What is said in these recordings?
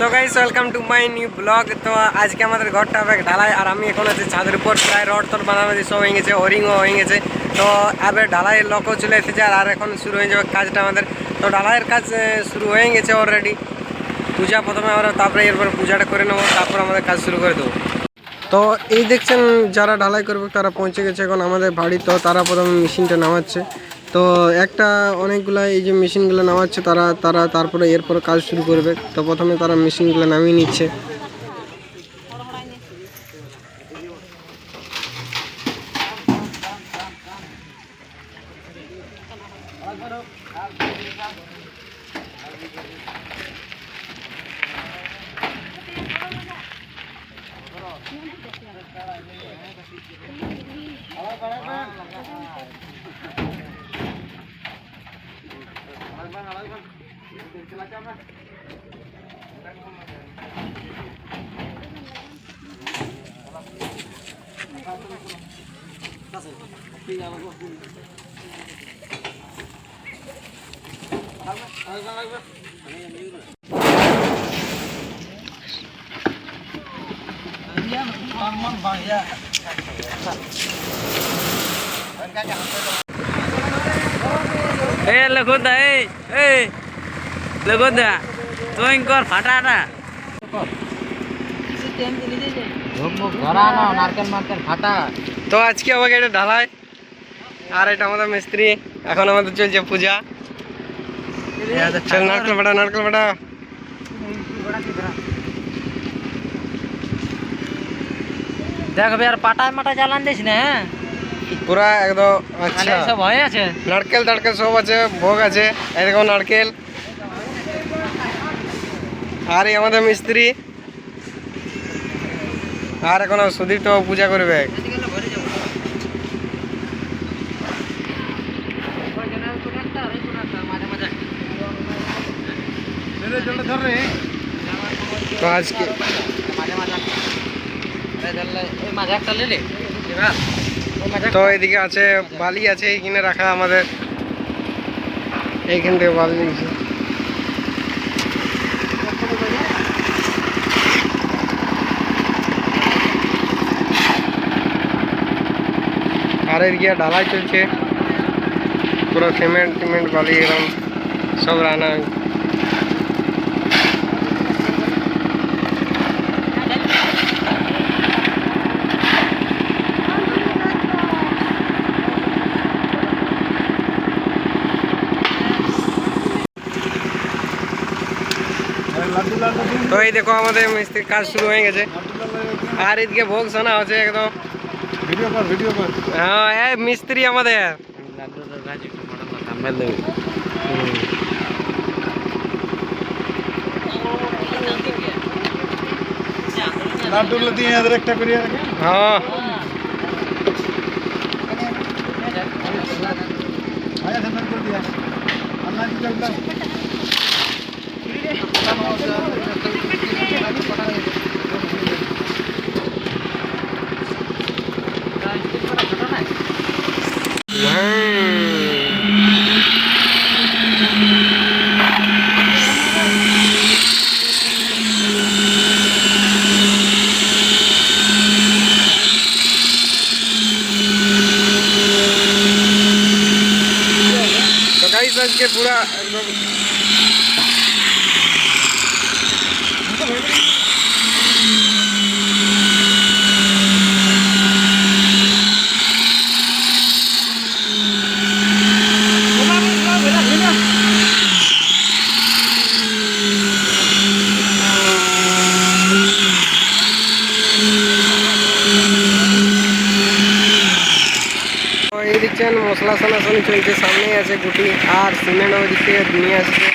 So guys welcome to my new blog. তো আজকে আমাদের ঘরটা হবে ঢালাই, আর আমি এখন আছি ছাদের উপর। প্রায় রড তোর বানাবাদি সব হয়ে গেছে, ওরিংও হয়ে গেছে। তো এবার ঢালাইয়ের লোকও চলে এসেছে, আর এখন শুরু হয়ে যাবে কাজটা আমাদের। তো ঢালাইয়ের কাজ শুরু হয়ে গেছে অলরেডি। পূজা প্রথমে আমরা, তারপরে এরপর পূজাটা করে নেবো, তারপর আমাদের কাজ শুরু করে দেবো। তো এই দেখছেন যারা ঢালাই করবে তারা পৌঁছে গেছে এখন আমাদের বাড়ি। তো তারা প্রথমে মেশিনটা নামাচ্ছে। তো একটা অনেকগুলা এই যে মেশিনগুলো নামাচ্ছে তারা তারা তারপরে এরপর কাজ শুরু করবে। তো প্রথমে তারা মেশিনগুলো নামিয়ে নিচ্ছে। লগোদা এই লগোদা তুই কর ফাটাটা তো আজকে আমাকে এটা ঢালাই, আর এটা আমাদের মিস্ত্রি। এখন আমাদের চলছে পূজা। চল নারকেল বাটা, নারকেল বাটা। দেখ আর পাটায় মাটা জ্বালান দিস না, হ্যাঁ পুরা একদম আচ্ছা। সব হয়ে আছে, নারকেল টারকেল সব আছে, ভোগ আছে, এরকম নারকেল। আর এই আমাদের মিস্ত্রি। আর এখন সুদীপ তো পূজা করবে। তো আজকে তো এদিকে আছে বালি আছে এইখানে রাখা আমাদের, এইখান থেকে বালি নিয়েছে। আর এদিকে ঢালাই চলছে, পুরো সিমেন্ট টিমেন্ট বালি এরকম সব রান্না। তো এই দেখো আমাদের মিস্ত্রির কাজ শুরু হয়ে গেছে, আর এদিকে ভোগ শোনা হচ্ছে একদম। হ্যাঁ এই মিস্ত্রি আমাদের। হ্যাঁ আজকে পুরা একদম মশলা সানাসানি চলছে, সামনেই আছে গুটি আর সিমেন্ট ওই দিক থেকে নিয়ে আসছে,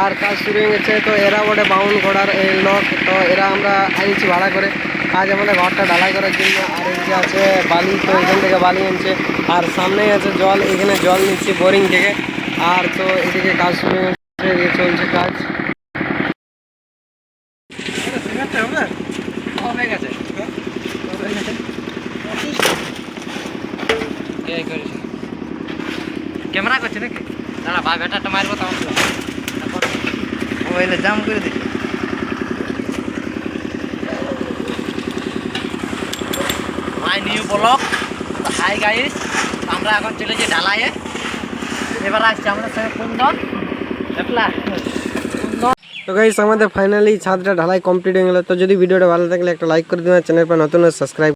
আর কাজ শুরু হয়ে গেছে। তো এরা বটে বাউন ঘোড়ার লোক, তো এরা আমরা আনছি ভাড়া করে কাজ আমাদের ঘরটা ঢালাই করার জন্য। আর এদিকে আছে বালি, তো এখান থেকে বালি আনছে, আর সামনেই আছে জল, এখানে জল নিচ্ছি বোরিং থেকে। আর তো এদিকে কাজ শুরু হয়ে গেছে, চলছে কাজ। ক্যামেরা করছে নাকি? দাঁড়া ভাই ব্যাটারটা মারবো, তারপর মোবাইলে জাম করে দিই। My new blog. Hi guys, আমরা এখন চলেছি ঢালাইয়ে। এবার আসছে আমাদের সঙ্গে কুন্দন দেখলা কুন্দন। তো গাইস আমাদের ফাইনালি ছাদটা ঢালাই কমপ্লিট হয়ে গেল। তো যদি ভিডিওটা ভালো থাকলে একটা লাইক করে দিবেন, চ্যানেল পর নতুন সাবস্ক্রাইব